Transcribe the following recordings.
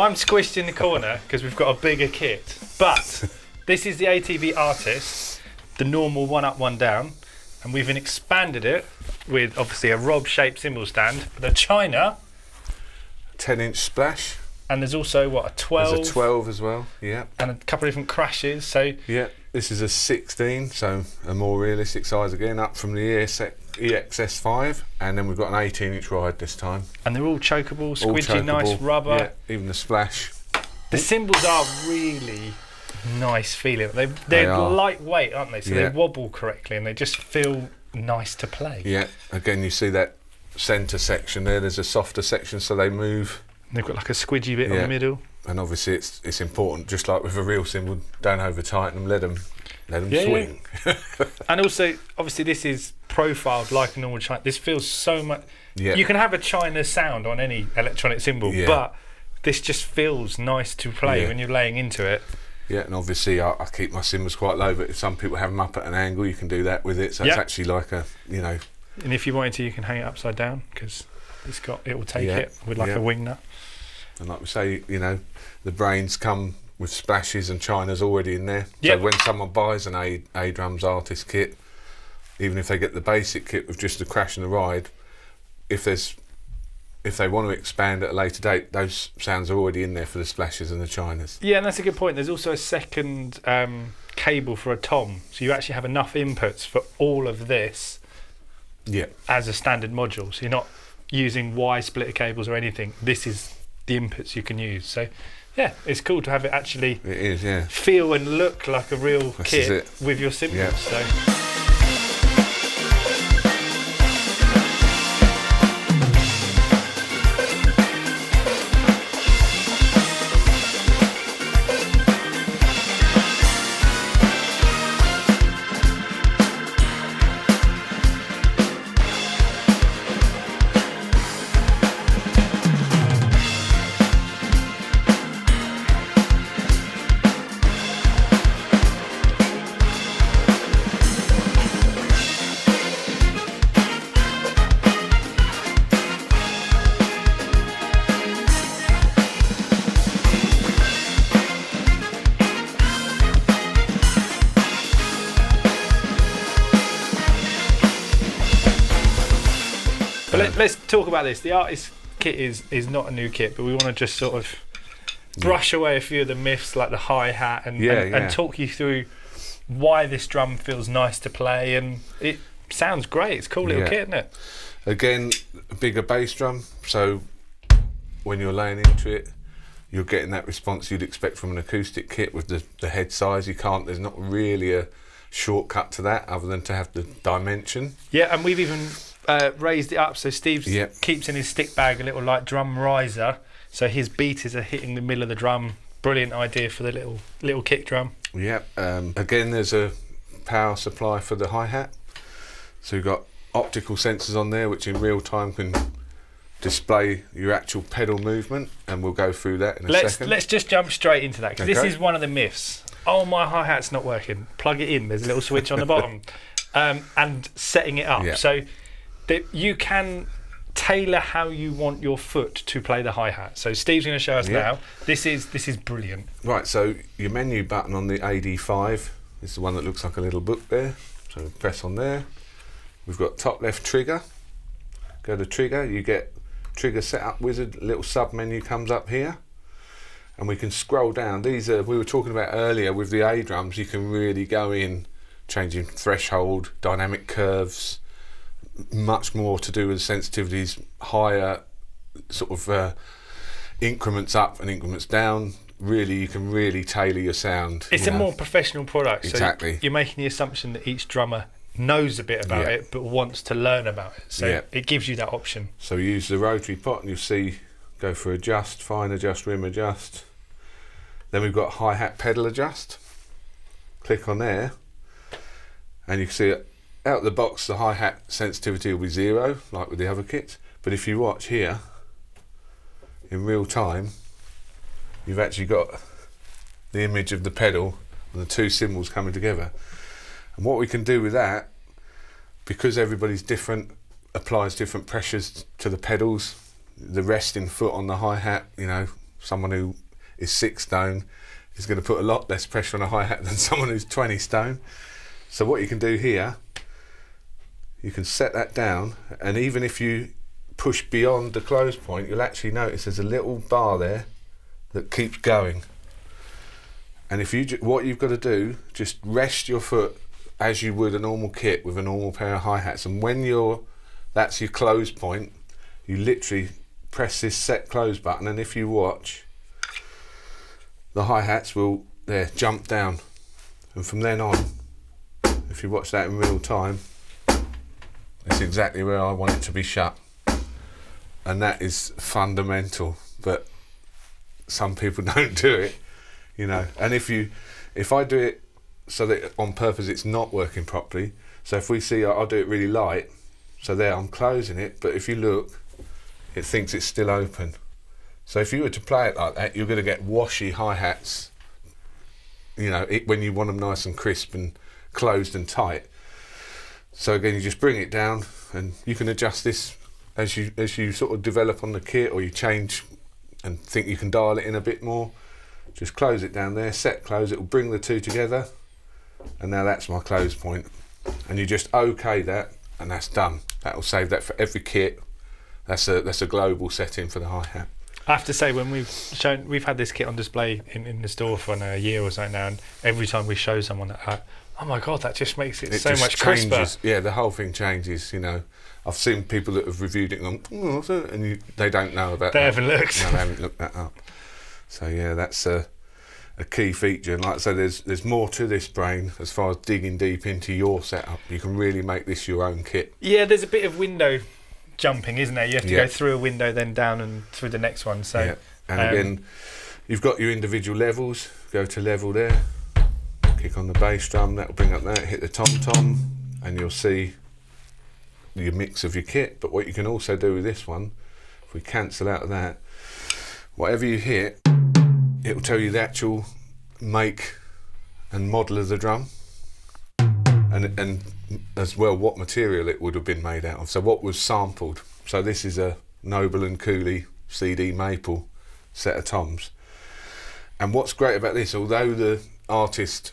I'm squished in the corner because we've got a bigger kit. But this is the ATV Artist, the normal one up, one down, and we've expanded it with obviously a Rob-shaped cymbal stand, but a China 10-inch splash. And there's also, what, a 12? There's a 12 as well, yeah. And a couple of different crashes, so... Yeah, this is a 16, so a more realistic size again, up from the EXS5. And then we've got an 18-inch ride this time. And they're all chokeable, squidgy, nice rubber. Yeah, even the splash. The cymbals are really nice feeling. They're lightweight, aren't they? So they wobble correctly and they just feel nice to play. Yeah, again, you see that centre section there. There's a softer section, so they move. They've got like a squidgy bit on the middle. And obviously it's important, just like with a real cymbal, don't over tighten them, let them swing. Yeah. And also, obviously this is profiled like a normal China. This feels so much... Yeah. You can have a China sound on any electronic cymbal, but this just feels nice to play when you're laying into it. Yeah, and obviously I keep my cymbals quite low, but if some people have them up at an angle, you can do that with it. So it's actually like a, you know... And if you wanted to, you can hang it upside down, because it will take it with like a wing nut. And like we say, you know, the brains come with splashes and China's already in there. So when someone buys an aDrums Artist kit, even if they get the basic kit with just the crash and the ride, if they want to expand at a later date, those sounds are already in there for the splashes and the Chinas. Yeah, and that's a good point. There's also a second cable for a tom, so you actually have enough inputs for all of this as a standard module. So you're not using Y splitter cables or anything. This is the inputs you can use. So yeah, it's cool to have it actually feel and look like a real kit with your cymbals. So. But let's talk about this. The Artist kit is not a new kit, but we want to just sort of brush away a few of the myths, like the hi-hat, and talk you through why this drum feels nice to play, and it sounds great. It's a cool little kit, isn't it? Again, a bigger bass drum, so when you're laying into it, you're getting that response you'd expect from an acoustic kit with the head size. There's not really a shortcut to that other than to have the dimension. Yeah, and we've even raised it up, so Steve keeps in his stick bag a little like drum riser, so his beaters are hitting the middle of the drum. Brilliant idea for the little kick drum. Yeah, again, there's a power supply for the hi-hat, so you've got optical sensors on there which in real time can display your actual pedal movement, and we'll go through that in a second. Let's just jump straight into that, because this is one of the myths. Oh, my hi-hat's not working. Plug it in, there's a little switch on the bottom. And setting it up. Yeah. So that you can tailor how you want your foot to play the hi-hat. So Steve's going to show us now. This is brilliant. Right, so your menu button on the AD5 is the one that looks like a little book there. So press on there. We've got top left trigger. Go to trigger, you get trigger setup wizard, little sub menu comes up here. And we can scroll down. These are, we were talking about earlier with the aDrums, you can really go in, changing threshold, dynamic curves, much more to do with sensitivities, higher sort of increments up and increments down. Really, you can really tailor your sound. It's a more professional product. Exactly. So you're making the assumption that each drummer knows a bit about it, but wants to learn about it. So it gives you that option. So you use the rotary pot and you'll see, go for adjust, fine adjust, rim adjust. Then we've got hi-hat pedal adjust. Click on there and you can see out the box the hi-hat sensitivity will be 0, like with the other kits. But if you watch here, in real time, you've actually got the image of the pedal and the two cymbals coming together. And what we can do with that, because everybody's different, applies different pressures to the pedals, the resting foot on the hi-hat, you know, Someone who is 6 stone is going to put a lot less pressure on a hi-hat than someone who's 20 stone. So what you can do here, you can set that down, and even if you push beyond the close point, you'll actually notice there's a little bar there that keeps going. And if you what you've got to do, just rest your foot as you would a normal kit with a normal pair of hi-hats, and when that's your close point, you literally press this set close button, and if you watch, the hi-hats will jump down, and from then on, if you watch that in real time, it's exactly where I want it to be shut. And that is fundamental, but some people don't do it, you know. And if I do it so that on purpose it's not working properly, so if we see, I'll do it really light, so there I'm closing it, but if you look, it thinks it's still open. So if you were to play it like that, you're going to get washy hi-hats, you know, when you want them nice and crisp and closed and tight. So again, you just bring it down, and you can adjust this as you sort of develop on the kit, or you change and think you can dial it in a bit more. Just close it down there, set close, it will bring the two together, and now that's my close point. And you just OK that, and that's done. That will save that for every kit. That's a global setting for the hi-hat. I have to say, when we've had this kit on display in the store for a year or so now, and every time we show someone that, oh my God, that just makes it so much crisper. Yeah, the whole thing changes, you know. I've seen people that have reviewed it and gone, oh, and they don't know about that. They haven't looked. No, they haven't looked that up. So yeah, that's a key feature. And like I said, there's more to this brain as far as digging deep into your setup. You can really make this your own kit. Yeah, there's a bit of window jumping, isn't there? You have to go through a window, then down and through the next one. So, and again, you've got your individual levels. Go to level there, kick on the bass drum, that'll bring up that, hit the tom-tom, and you'll see your mix of your kit. But what you can also do with this one, if we cancel out of that, whatever you hit, it will tell you the actual make and model of the drum, and as well what material it would have been made out of, so what was sampled. So this is a Noble and Cooley CD maple set of toms, and what's great about this, although the artist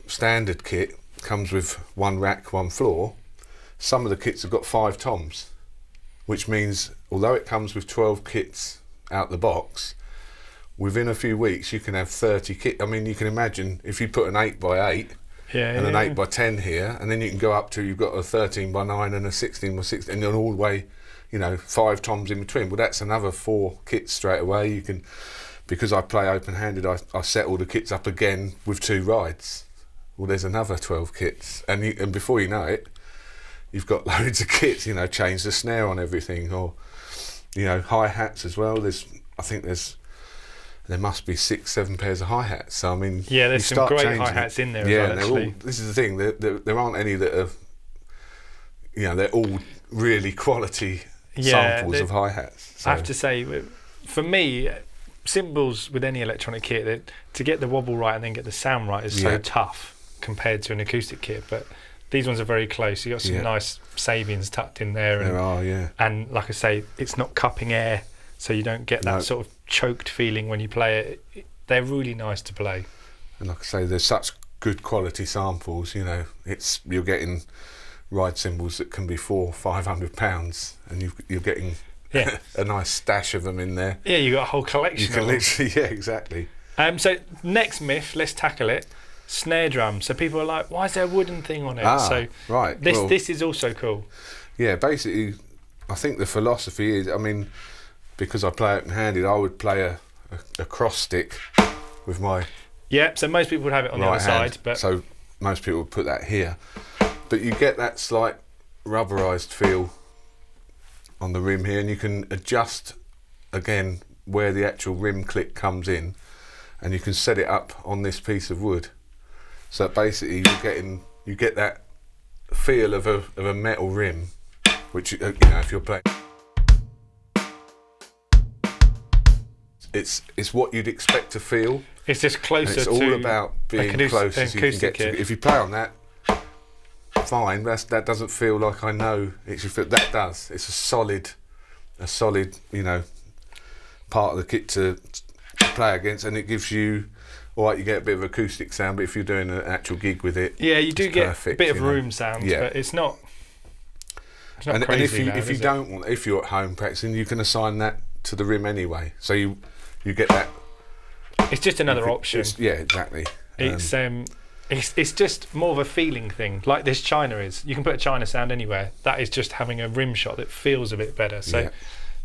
standard kit comes with one rack, one floor, some of the kits have got 5 toms, which means although it comes with 12 kits out the box, within a few weeks you can have 30 kits. I mean, you can imagine if you put an 8x8 and an 8x10 here, and then you can go up to, you've got a 13x9 and a 16x16, and then all the way, you know, 5 toms in between. Well, that's another 4 kits straight away. You can, because I play open-handed, I set all the kits up again with 2 rides. Well, there's another 12 kits, and before you know it, you've got loads of kits. You know, change the snare on everything, or you know, hi-hats as well. There must be 6-7 pairs of hi-hats. So I mean, yeah, there's some great hi-hats in there. Yeah, as well, actually. This is the thing. There aren't any that are, you know, they're all really quality samples of hi-hats. So. I have to say, for me, cymbals with any electronic kit, to get the wobble right and then get the sound right is so tough compared to an acoustic kit. But these ones are very close. You've got some nice Sabians tucked in there. There are, yeah. And like I say, it's not cupping air, so you don't get that sort of choked feeling when you play it. They're really nice to play. And like I say, there's such good quality samples, you know, you're getting ride cymbals that can be £400-500, and you're getting a nice stash of them in there. Yeah, you got a whole collection. You can literally, exactly. So next myth, let's tackle it. Snare drum. So people are like, why is there a wooden thing on it? Right. This is also cool. Yeah, basically, I think the philosophy is, I mean, because I play open-handed, I would play a cross stick with my so most people would have it on the other side. But so most people would put that here. But you get that slight rubberized feel on the rim here, and you can adjust, again, where the actual rim click comes in, and you can set it up on this piece of wood. So basically you get that feel of a metal rim, which, you know, if you're playing, it's what you'd expect to feel. It's just closer. It's all about being close as you can get to. If you play on that, fine. That doesn't feel like I know it should feel. That does. It's a solid, you know, part of the kit to play against, and it gives you, all right, you get a bit of acoustic sound, but if you're doing an actual gig with it, yeah, you do get perfect, a bit of room sound, but it's not. And if you don't want, if you're at home practicing, you can assign that to the rim anyway. So you get that. It's just another option. Yeah, exactly. It's just more of a feeling thing, like this China is. You can put a China sound anywhere. That is just having a rim shot that feels a bit better. So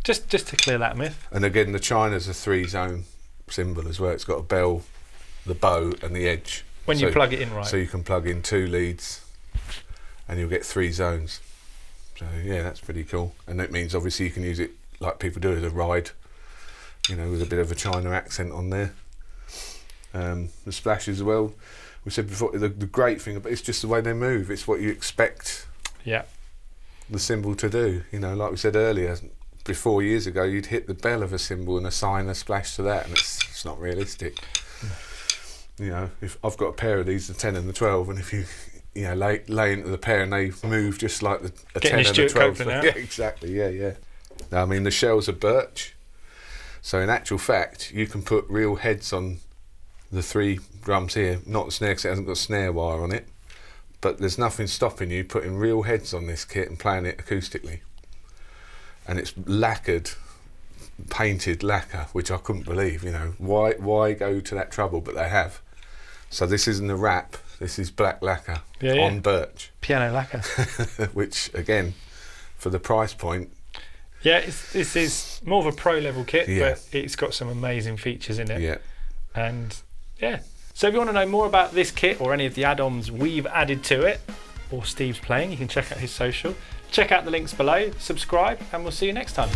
just to clear that myth. And again, the China's a 3-zone cymbal as well. It's got a bell, the bow, and the edge. When you plug it in right. So you can plug in 2 leads, and you'll get 3 zones. So yeah, that's pretty cool. And that means obviously you can use it like people do as a ride, you know, with a bit of a China accent on there. The splashes as well. We said before, the great thing about it's just the way they move. It's what you expect the cymbal to do. You know, like we said earlier, before years ago, you'd hit the bell of a cymbal and assign a splash to that, and it's not realistic. You know, if I've got a pair of these, the 10 and the 12, and if you know, lay into the pair and they move just like a 10 and a 12. Yeah, exactly, yeah. I mean, the shells are birch, so in actual fact, you can put real heads on the 3 drums here, not the snare because it hasn't got snare wire on it, but there's nothing stopping you putting real heads on this kit and playing it acoustically. And it's lacquered, painted lacquer, which I couldn't believe, you know. Why go to that trouble, but they have. So this isn't a wrap, this is black lacquer on birch. Piano lacquer. Which, again, for the price point... Yeah, this is more of a pro level kit, but it's got some amazing features in it. Yeah. And, so if you want to know more about this kit or any of the add-ons we've added to it, or Steve's playing, you can check out his social. Check out the links below, subscribe, and we'll see you next time.